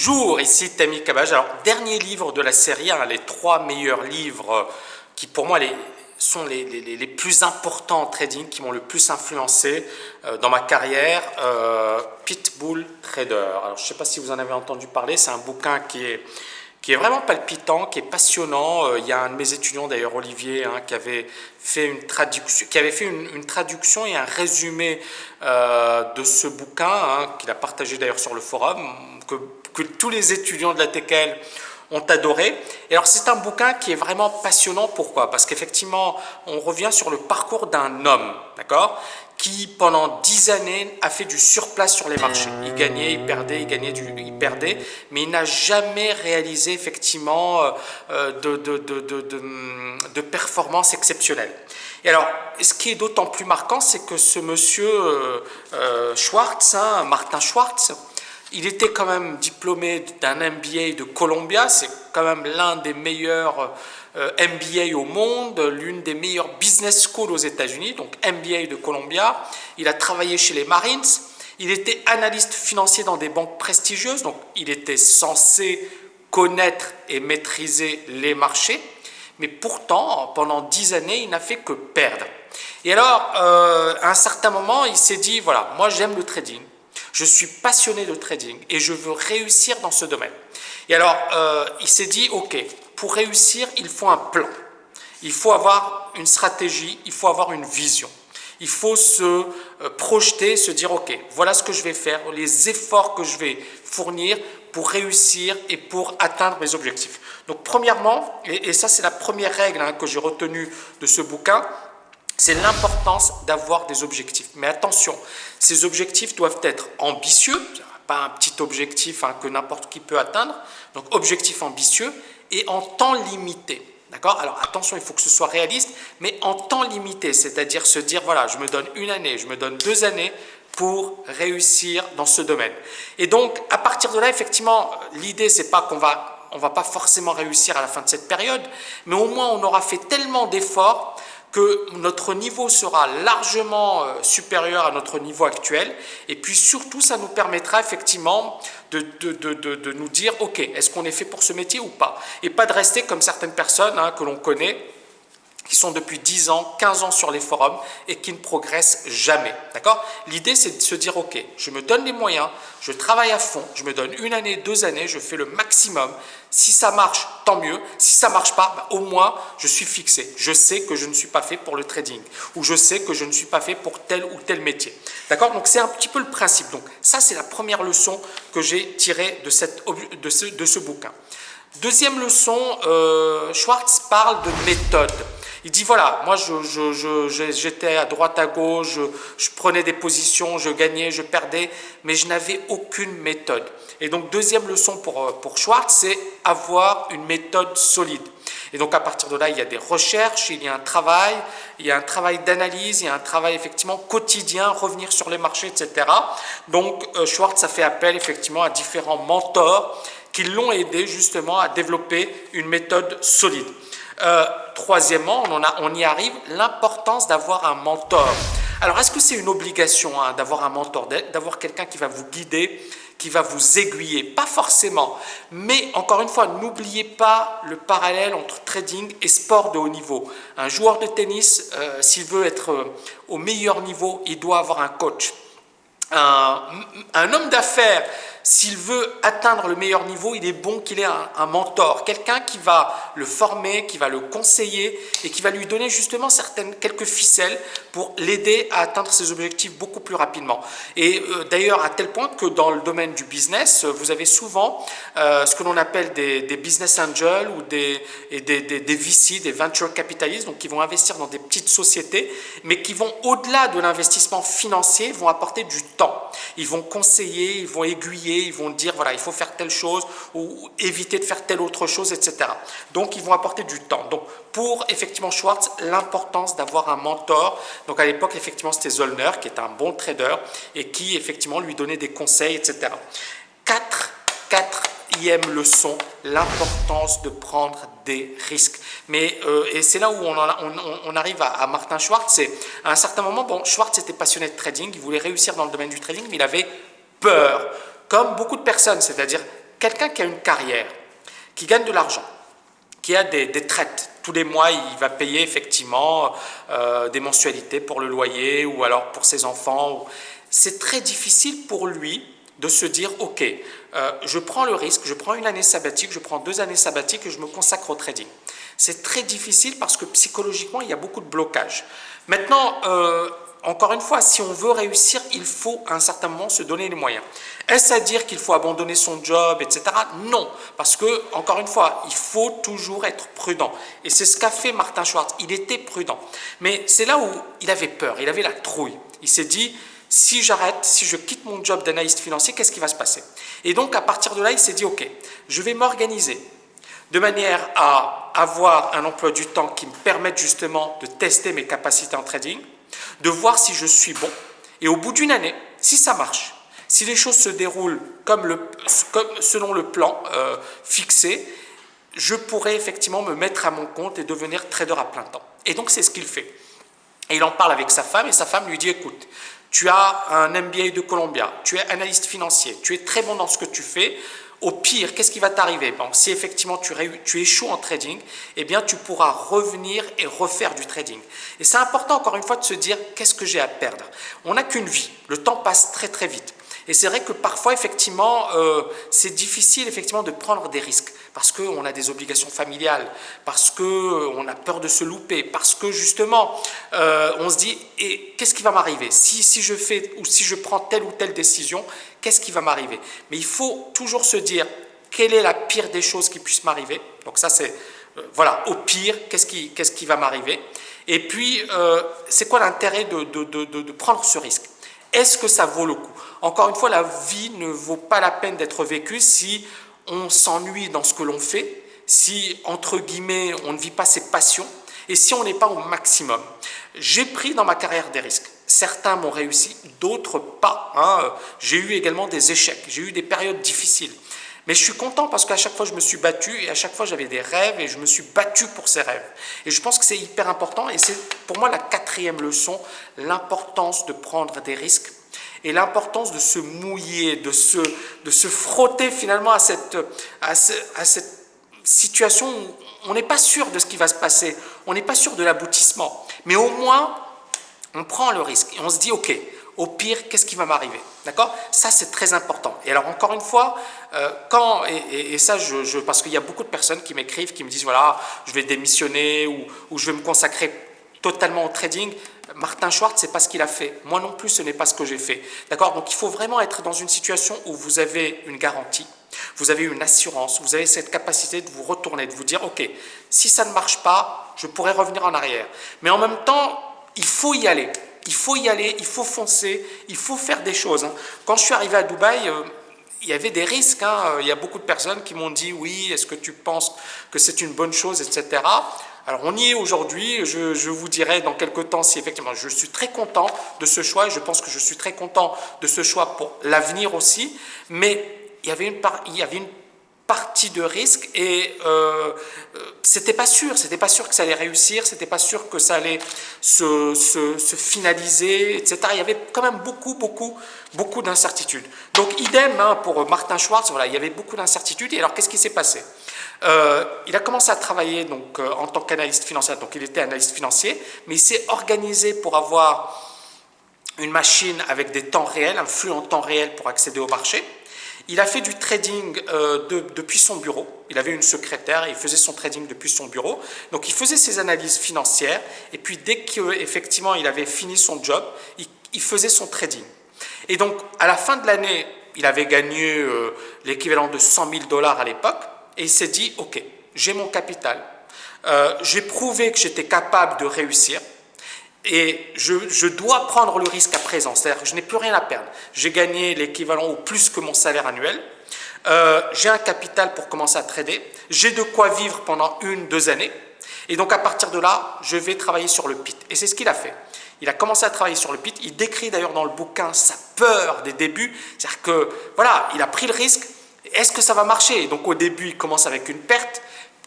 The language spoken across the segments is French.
Bonjour, ici Tammy Cabage. Alors, dernier livre de la série, hein, les 3 meilleurs livres qui pour moi sont les plus importants en trading, qui m'ont le plus influencé dans ma carrière, Pitbull Trader. Alors, je ne sais pas si vous en avez entendu parler, c'est un bouquin qui est vraiment palpitant, qui est passionnant. Il y a un de mes étudiants, d'ailleurs Olivier, hein, qui avait fait une traduction et un résumé de ce bouquin, hein, qu'il a partagé d'ailleurs sur le forum, que tous les étudiants de la TKL ont adoré. Et alors c'est un bouquin qui est vraiment passionnant. Pourquoi? Parce qu'effectivement, on revient sur le parcours d'un homme, d'accord, qui pendant 10 années a fait du surplace sur les marchés. Il gagnait, il perdait, il gagnait, il perdait, mais il n'a jamais réalisé effectivement de performance exceptionnelle. Et alors, ce qui est d'autant plus marquant, c'est que ce monsieur Schwartz, hein, Martin Schwartz, il était quand même diplômé d'un MBA de Columbia, c'est quand même l'un des meilleurs MBA au monde, l'une des meilleures business schools aux États-Unis, donc MBA de Columbia. Il a travaillé chez les Marines, il était analyste financier dans des banques prestigieuses, donc il était censé connaître et maîtriser les marchés, mais pourtant, pendant 10 années, il n'a fait que perdre. Et alors, à un certain moment, il s'est dit, voilà, moi j'aime le trading, je suis passionné de trading et je veux réussir dans ce domaine. Et alors, il s'est dit, ok, pour réussir, il faut un plan. Il faut avoir une stratégie, il faut avoir une vision. Il faut se projeter, se dire, ok, voilà ce que je vais faire, les efforts que je vais fournir pour réussir et pour atteindre mes objectifs. Donc, premièrement, et ça c'est la première règle, hein, que j'ai retenue de ce bouquin, c'est l'importance d'avoir des objectifs. Mais attention, ces objectifs doivent être ambitieux, pas un petit objectif, hein, que n'importe qui peut atteindre, donc objectif ambitieux et en temps limité. D'accord? Alors attention, il faut que ce soit réaliste, mais en temps limité, c'est-à-dire se dire, voilà, je me donne 1 année, je me donne 2 années pour réussir dans ce domaine. Et donc, à partir de là, effectivement, l'idée, c'est pas qu'on va pas forcément réussir à la fin de cette période, mais au moins on aura fait tellement d'efforts que notre niveau sera largement supérieur à notre niveau actuel, et puis surtout ça nous permettra effectivement de nous dire, ok, est-ce qu'on est fait pour ce métier ou pas, et pas de rester comme certaines personnes, hein, que l'on connaît, qui sont depuis 10 ans, 15 ans sur les forums et qui ne progressent jamais. D'accord? L'idée, c'est de se dire, ok, je me donne les moyens, je travaille à fond, je me donne 1 année, 2 années, je fais le maximum. Si ça marche, tant mieux. Si ça ne marche pas, bah, au moins, je suis fixé. Je sais que je ne suis pas fait pour le trading, ou je sais que je ne suis pas fait pour tel ou tel métier. D'accord? Donc, c'est un petit peu le principe. Donc, ça, c'est la première leçon que j'ai tirée de ce bouquin. Deuxième leçon, Schwartz parle de méthode. Il dit, voilà, moi j'étais à droite à gauche, je prenais des positions, je gagnais, je perdais, mais je n'avais aucune méthode. Et donc deuxième leçon pour Schwartz, c'est avoir une méthode solide. Et donc à partir de là, il y a des recherches, il y a un travail d'analyse, il y a un travail effectivement quotidien, revenir sur les marchés, etc. Donc Schwartz a fait appel effectivement à différents mentors qui l'ont aidé justement à développer une méthode solide. Troisièmement, on y arrive, l'importance d'avoir un mentor. Alors, est-ce que c'est une obligation, hein, d'avoir un mentor, d'avoir quelqu'un qui va vous guider, qui va vous aiguiller? Pas forcément, mais encore une fois, n'oubliez pas le parallèle entre trading et sport de haut niveau. Un joueur de tennis, s'il veut être au meilleur niveau, il doit avoir un coach. Un homme d'affaires, s'il veut atteindre le meilleur niveau, il est bon qu'il ait un mentor, quelqu'un qui va le former, qui va le conseiller et qui va lui donner justement quelques ficelles pour l'aider à atteindre ses objectifs beaucoup plus rapidement. Et d'ailleurs, à tel point que dans le domaine du business, vous avez souvent ce que l'on appelle des business angels ou des VC, des venture capitalistes, donc qui vont investir dans des petites sociétés, mais qui vont au-delà de l'investissement financier, vont apporter du temps. Ils vont conseiller, ils vont aiguiller, ils vont dire, voilà, il faut faire telle chose ou éviter de faire telle autre chose, etc. Donc, ils vont apporter du temps. Donc, pour effectivement Schwartz, l'importance d'avoir un mentor. Donc, à l'époque, effectivement, c'était Zollner, qui est un bon trader et qui, effectivement, lui donnait des conseils, etc. Quatrième leçon, l'importance de prendre des risques. Mais, et c'est là où on arrive à Martin Schwartz. C'est à un certain moment, bon, Schwartz était passionné de trading, il voulait réussir dans le domaine du trading, mais il avait peur, comme beaucoup de personnes, c'est-à-dire quelqu'un qui a une carrière, qui gagne de l'argent, qui a des traites. Tous les mois, il va payer effectivement des mensualités pour le loyer ou alors pour ses enfants. C'est très difficile pour lui de se dire « Ok, je prends le risque, je prends une année sabbatique, je prends 2 années sabbatiques et je me consacre au trading. » C'est très difficile parce que psychologiquement, il y a beaucoup de blocages. Maintenant, encore une fois, si on veut réussir, il faut à un certain moment se donner les moyens. Est-ce à dire qu'il faut abandonner son job, etc. Non, parce que, encore une fois, il faut toujours être prudent. Et c'est ce qu'a fait Martin Schwartz. Il était prudent. Mais c'est là où il avait peur, il avait la trouille. Il s'est dit, si j'arrête, si je quitte mon job d'analyste financier, qu'est-ce qui va se passer? Et donc, à partir de là, il s'est dit, ok, je vais m'organiser de manière à avoir un emploi du temps qui me permette justement de tester mes capacités en trading, de voir si je suis bon. Et au bout d'une année, si ça marche, si les choses se déroulent selon le plan fixé, je pourrais effectivement me mettre à mon compte et devenir trader à plein temps. Et donc, c'est ce qu'il fait. Et il en parle avec sa femme et sa femme lui dit, écoute, tu as un MBA de Columbia, tu es analyste financier, tu es très bon dans ce que tu fais. Au pire, qu'est-ce qui va t'arriver? Bon, si effectivement tu échoues en trading, eh bien tu pourras revenir et refaire du trading. Et c'est important encore une fois de se dire, qu'est-ce que j'ai à perdre? On n'a qu'une vie, le temps passe très très vite. Et c'est vrai que parfois, effectivement, c'est difficile effectivement de prendre des risques parce qu'on a des obligations familiales, parce qu'on a peur de se louper, parce que justement, on se dit, et qu'est-ce qui va m'arriver si je fais ou si je prends telle ou telle décision, qu'est-ce qui va m'arriver? Mais il faut toujours se dire, quelle est la pire des choses qui puissent m'arriver? Donc ça, c'est, voilà, au pire, qu'est-ce qui va m'arriver? Et puis, c'est quoi l'intérêt de prendre ce risque? Est-ce que ça vaut le coup? Encore une fois, la vie ne vaut pas la peine d'être vécue si on s'ennuie dans ce que l'on fait, si, entre guillemets, on ne vit pas ses passions et si on n'est pas au maximum. J'ai pris dans ma carrière des risques. Certains m'ont réussi, d'autres pas. Hein. J'ai eu également des échecs, j'ai eu des périodes difficiles. Mais je suis content parce qu'à chaque fois, je me suis battu et à chaque fois, j'avais des rêves et je me suis battu pour ces rêves. Et je pense que c'est hyper important et c'est pour moi la 4e leçon, l'importance de prendre des risques et l'importance de se mouiller, de se frotter finalement à cette situation où on n'est pas sûr de ce qui va se passer, on n'est pas sûr de l'aboutissement. Mais au moins, on prend le risque et on se dit, ok, au pire, qu'est-ce qui va m'arriver? D'accord? Ça, c'est très important. Et alors, encore une fois, ça, parce qu'il y a beaucoup de personnes qui m'écrivent, qui me disent, voilà, je vais démissionner ou je vais me consacrer totalement au trading. Martin Schwartz, c'est pas ce qu'il a fait. Moi non plus, ce n'est pas ce que j'ai fait. D'accord? Donc, il faut vraiment être dans une situation où vous avez une garantie, vous avez une assurance, vous avez cette capacité de vous retourner, de vous dire, ok, si ça ne marche pas, je pourrais revenir en arrière. Mais en même temps, il faut y aller. Il faut y aller, il faut foncer, il faut faire des choses. Quand je suis arrivé à Dubaï, il y avait des risques. Il y a beaucoup de personnes qui m'ont dit, oui, est-ce que tu penses que c'est une bonne chose, etc. Alors, on y est aujourd'hui. Je vous dirai dans quelques temps si effectivement, je suis très content de ce choix et je pense que je suis très content de ce choix pour l'avenir aussi. Mais il y avait une partie de risque et c'était pas sûr que ça allait réussir, c'était pas sûr que ça allait se finaliser, etc. Il y avait quand même beaucoup d'incertitudes. Donc idem pour Martin Schwartz, voilà, il y avait beaucoup d'incertitudes. Et alors qu'est-ce qui s'est passé? Il a commencé à travailler donc, en tant qu'analyste financier, donc il était analyste financier, mais il s'est organisé pour avoir une machine avec des temps réels, un flux en temps réel pour accéder au marché. Il a fait du trading depuis son bureau. Il avait une secrétaire et il faisait son trading depuis son bureau. Donc, il faisait ses analyses financières et puis dès qu'effectivement il avait fini son job, il faisait son trading. Et donc, à la fin de l'année, il avait gagné l'équivalent de 100 000 $ à l'époque et il s'est dit, ok, j'ai mon capital, j'ai prouvé que j'étais capable de réussir. Et je dois prendre le risque à présent, c'est-à-dire que je n'ai plus rien à perdre. J'ai gagné l'équivalent ou plus que mon salaire annuel. J'ai un capital pour commencer à trader. J'ai de quoi vivre pendant 1-2 années. Et donc à partir de là, je vais travailler sur le pit. Et c'est ce qu'il a fait. Il a commencé à travailler sur le pit. Il décrit d'ailleurs dans le bouquin sa peur des débuts. C'est-à-dire que voilà, il a pris le risque. Est-ce que ça va marcher? Et donc au début, il commence avec une perte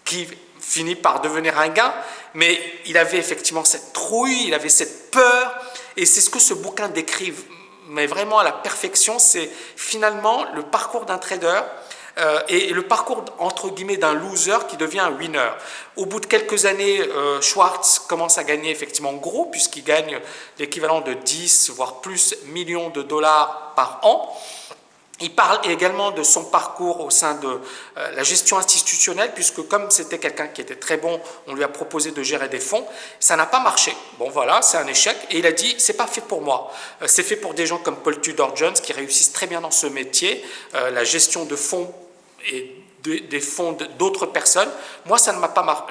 qui finit par devenir un gain, mais il avait effectivement cette trouille, il avait cette peur, et c'est ce que ce bouquin décrit, mais vraiment à la perfection, c'est finalement le parcours d'un trader et le parcours entre guillemets d'un loser qui devient un winner. Au bout de quelques années, Schwartz commence à gagner effectivement gros puisqu'il gagne l'équivalent de 10 voire plus millions de dollars par an. Il parle également de son parcours au sein de la gestion institutionnelle, puisque comme c'était quelqu'un qui était très bon, on lui a proposé de gérer des fonds. Ça n'a pas marché. Bon voilà, c'est un échec. Et il a dit, c'est pas fait pour moi. C'est fait pour des gens comme Paul Tudor Jones qui réussissent très bien dans ce métier, la gestion de fonds et des fonds d'autres personnes. Moi, ça n'a pas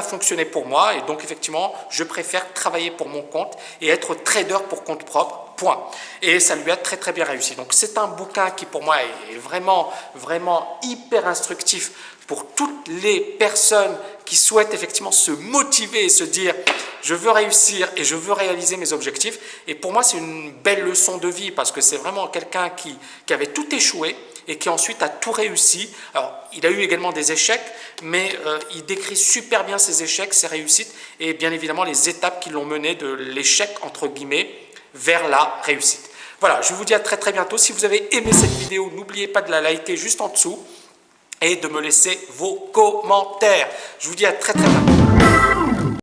fonctionné pour moi, et donc effectivement, je préfère travailler pour mon compte et être trader pour compte propre. Point. Et ça lui a très très bien réussi. Donc c'est un bouquin qui pour moi est vraiment hyper instructif pour toutes les personnes qui souhaitent effectivement se motiver et se dire je veux réussir et je veux réaliser mes objectifs. Et pour moi c'est une belle leçon de vie parce que c'est vraiment quelqu'un qui avait tout échoué et qui ensuite a tout réussi. Alors, il a eu également des échecs, mais il décrit super bien ses échecs, ses réussites et bien évidemment les étapes qui l'ont mené de l'échec entre guillemets vers la réussite. Voilà, je vous dis à très très bientôt. Si vous avez aimé cette vidéo, n'oubliez pas de la liker juste en dessous et de me laisser vos commentaires. Je vous dis à très très bientôt.